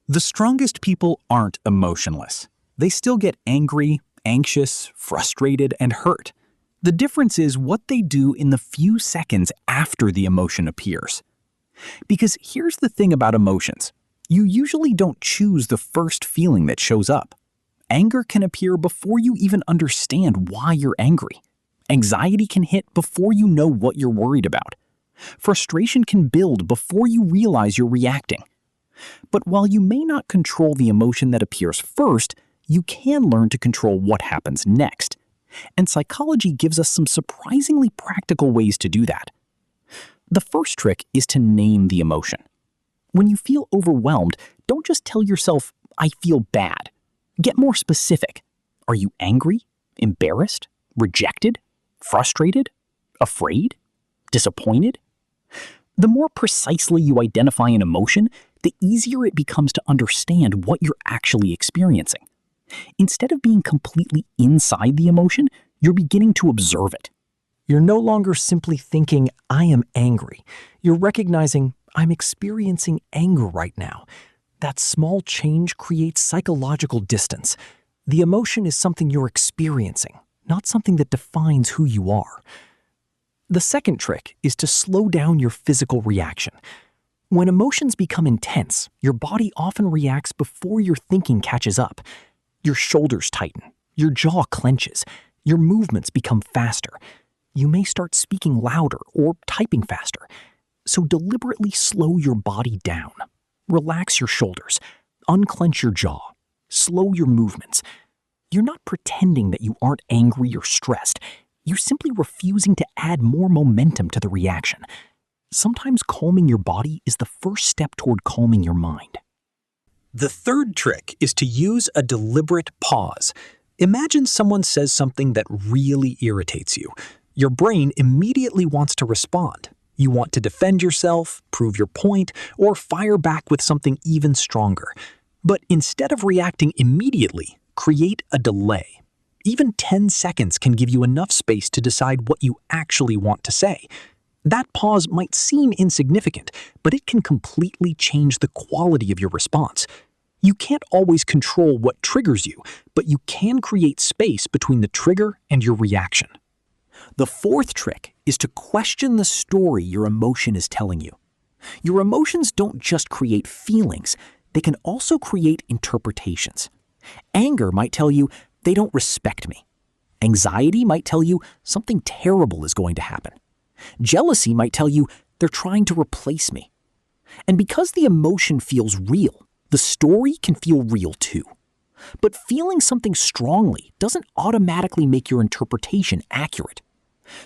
The strongest people aren't emotionless. They still get angry, anxious, frustrated, and hurt. The difference is what they do in the few seconds after the emotion appears. Because here's the thing about emotions. You usually don't choose the first feeling that shows up. Anger can appear before you even understand why you're angry. Anxiety can hit before you know what you're worried about. Frustration can build before you realize you're reacting. But while you may not control the emotion that appears first, you can learn to control what happens next. And psychology gives us some surprisingly practical ways to do that. The first trick is to name the emotion. When you feel overwhelmed, don't just tell yourself, "I feel bad." Get more specific. Are you angry, embarrassed, rejected, frustrated, afraid, disappointed? The more precisely you identify an emotion, the easier it becomes to understand what you're actually experiencing. Instead of being completely inside the emotion, you're beginning to observe it. You're no longer simply thinking, "I am angry." You're recognizing, "I'm experiencing anger right now." That small change creates psychological distance. The emotion is something you're experiencing, not something that defines who you are. The second trick is to slow down your physical reaction. When emotions become intense, your body often reacts before your thinking catches up. Your shoulders tighten, your jaw clenches, your movements become faster. You may start speaking louder or typing faster. So deliberately slow your body down. Relax your shoulders, unclench your jaw, slow your movements. You're not pretending that you aren't angry or stressed. You're simply refusing to add more momentum to the reaction. Sometimes calming your body is the first step toward calming your mind. The third trick is to use a deliberate pause. Imagine someone says something that really irritates you. Your brain immediately wants to respond. You want to defend yourself, prove your point, or fire back with something even stronger. But instead of reacting immediately, create a delay. Even 10 seconds can give you enough space to decide what you actually want to say. That pause might seem insignificant, but it can completely change the quality of your response. You can't always control what triggers you, but you can create space between the trigger and your reaction. The fourth trick is to question the story your emotion is telling you. Your emotions don't just create feelings, they can also create interpretations. Anger might tell you, "They don't respect me." Anxiety might tell you something terrible is going to happen. Jealousy might tell you, "They're trying to replace me." And because the emotion feels real, the story can feel real too. But feeling something strongly doesn't automatically make your interpretation accurate.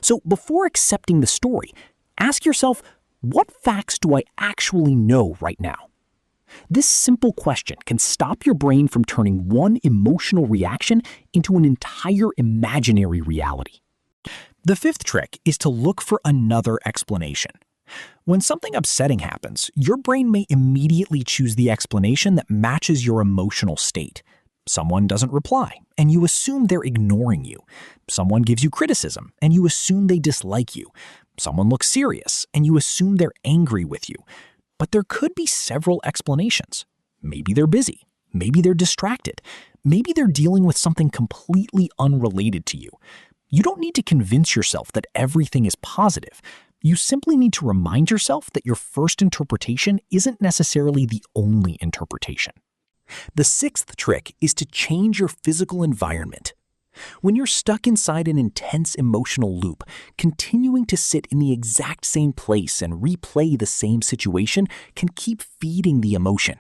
So before accepting the story, ask yourself, what facts do I actually know right now? This simple question can stop your brain from turning one emotional reaction into an entire imaginary reality. The fifth trick is to look for another explanation. When something upsetting happens, your brain may immediately choose the explanation that matches your emotional state. Someone doesn't reply, and you assume they're ignoring you. Someone gives you criticism, and you assume they dislike you. Someone looks serious, and you assume they're angry with you. But there could be several explanations. Maybe they're busy. Maybe they're distracted. Maybe they're dealing with something completely unrelated to you. You don't need to convince yourself that everything is positive. You simply need to remind yourself that your first interpretation isn't necessarily the only interpretation. The sixth trick is to change your physical environment. When you're stuck inside an intense emotional loop, continuing to sit in the exact same place and replay the same situation can keep feeding the emotion.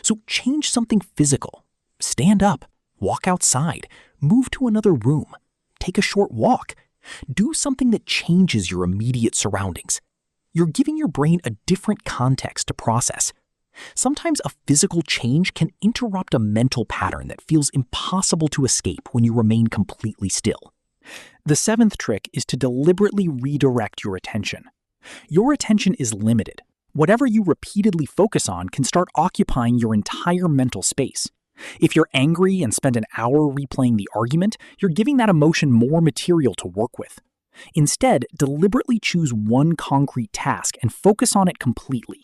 So change something physical. Stand up, walk outside, move to another room, take a short walk. Do something that changes your immediate surroundings. You're giving your brain a different context to process. Sometimes a physical change can interrupt a mental pattern that feels impossible to escape when you remain completely still. The seventh trick is to deliberately redirect your attention. Your attention is limited. Whatever you repeatedly focus on can start occupying your entire mental space. If you're angry and spend an hour replaying the argument, you're giving that emotion more material to work with. Instead, deliberately choose one concrete task and focus on it completely.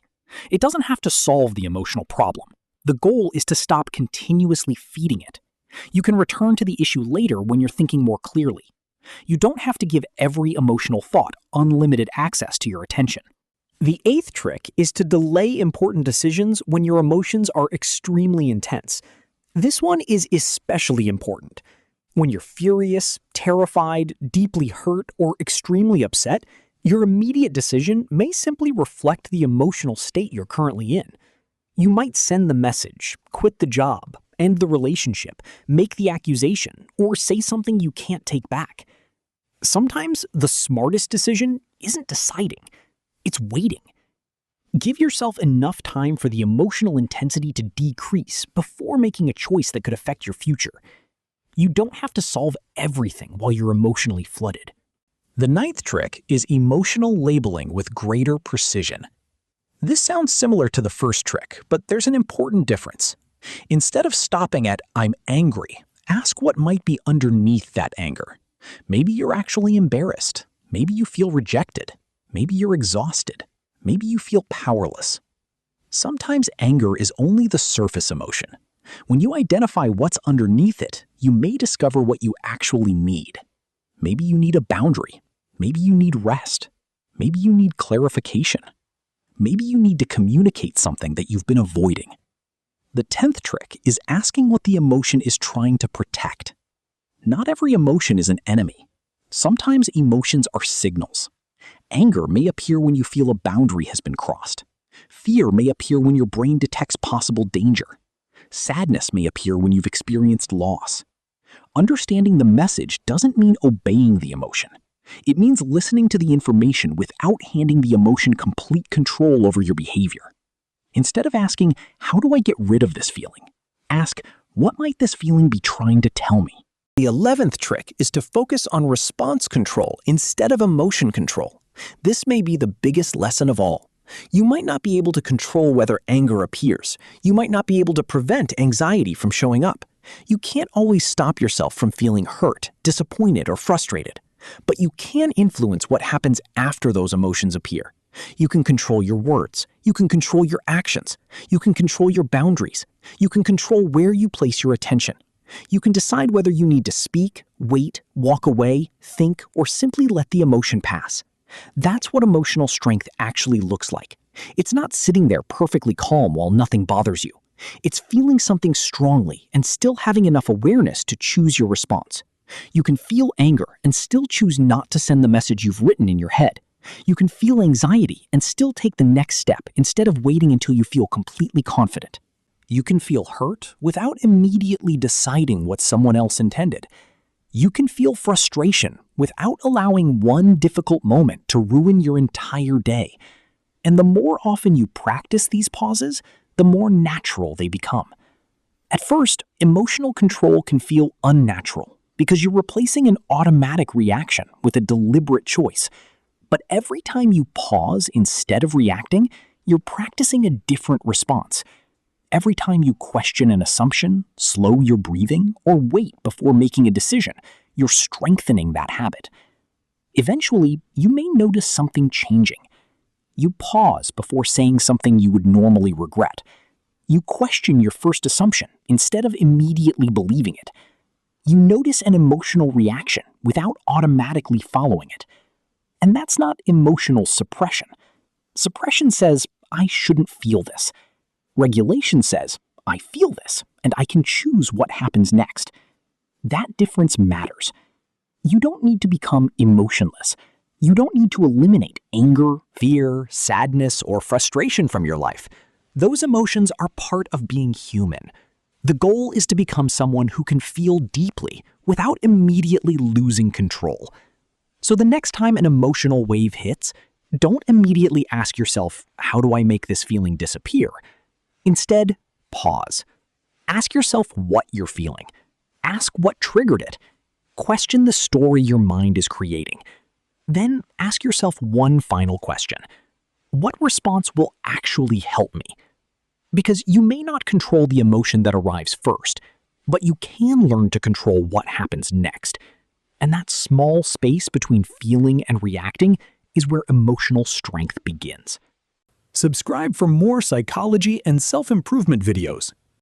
It doesn't have to solve the emotional problem. The goal is to stop continuously feeding it. You can return to the issue later when you're thinking more clearly. You don't have to give every emotional thought unlimited access to your attention. The eighth trick is to delay important decisions when your emotions are extremely intense. This one is especially important. When you're furious, terrified, deeply hurt, or extremely upset, your immediate decision may simply reflect the emotional state you're currently in. You might send the message, quit the job, end the relationship, make the accusation, or say something you can't take back. Sometimes the smartest decision isn't deciding, it's waiting. Give yourself enough time for the emotional intensity to decrease before making a choice that could affect your future. You don't have to solve everything while you're emotionally flooded. The ninth trick is emotional labeling with greater precision. This sounds similar to the first trick, but there's an important difference. Instead of stopping at "I'm angry," ask what might be underneath that anger. Maybe you're actually embarrassed. Maybe you feel rejected. Maybe you're exhausted. Maybe you feel powerless. Sometimes anger is only the surface emotion. When you identify what's underneath it, you may discover what you actually need. Maybe you need a boundary. Maybe you need rest. Maybe you need clarification. Maybe you need to communicate something that you've been avoiding. The 10th trick is asking what the emotion is trying to protect. Not every emotion is an enemy. Sometimes emotions are signals. Anger may appear when you feel a boundary has been crossed. Fear may appear when your brain detects possible danger. Sadness may appear when you've experienced loss. Understanding the message doesn't mean obeying the emotion. It means listening to the information without handing the emotion complete control over your behavior. Instead of asking, "How do I get rid of this feeling?" ask, "What might this feeling be trying to tell me?" The 11th trick is to focus on response control instead of emotion control. This may be the biggest lesson of all. You might not be able to control whether anger appears. You might not be able to prevent anxiety from showing up. You can't always stop yourself from feeling hurt, disappointed, or frustrated. But you can influence what happens after those emotions appear. You can control your words. You can control your actions. You can control your boundaries. You can control where you place your attention. You can decide whether you need to speak, wait, walk away, think, or simply let the emotion pass. That's what emotional strength actually looks like. It's not sitting there perfectly calm while nothing bothers you. It's feeling something strongly and still having enough awareness to choose your response. You can feel anger and still choose not to send the message you've written in your head. You can feel anxiety and still take the next step instead of waiting until you feel completely confident. You can feel hurt without immediately deciding what someone else intended. You can feel frustration without allowing one difficult moment to ruin your entire day. And the more often you practice these pauses, the more natural they become. At first, emotional control can feel unnatural because you're replacing an automatic reaction with a deliberate choice. But every time you pause instead of reacting, you're practicing a different response. Every time you question an assumption, slow your breathing, or wait before making a decision, you're strengthening that habit. Eventually, you may notice something changing. You pause before saying something you would normally regret. You question your first assumption instead of immediately believing it. You notice an emotional reaction without automatically following it. And that's not emotional suppression. Suppression says, "I shouldn't feel this." Regulation says, "I feel this, and I can choose what happens next." That difference matters. You don't need to become emotionless. You don't need to eliminate anger, fear, sadness, or frustration from your life. Those emotions are part of being human. The goal is to become someone who can feel deeply without immediately losing control. So the next time an emotional wave hits, don't immediately ask yourself, "How do I make this feeling disappear?" Instead, pause. Ask yourself what you're feeling. Ask what triggered it. Question the story your mind is creating. Then ask yourself one final question. What response will actually help me? Because you may not control the emotion that arrives first, but you can learn to control what happens next. And that small space between feeling and reacting is where emotional strength begins. Subscribe for more psychology and self-improvement videos.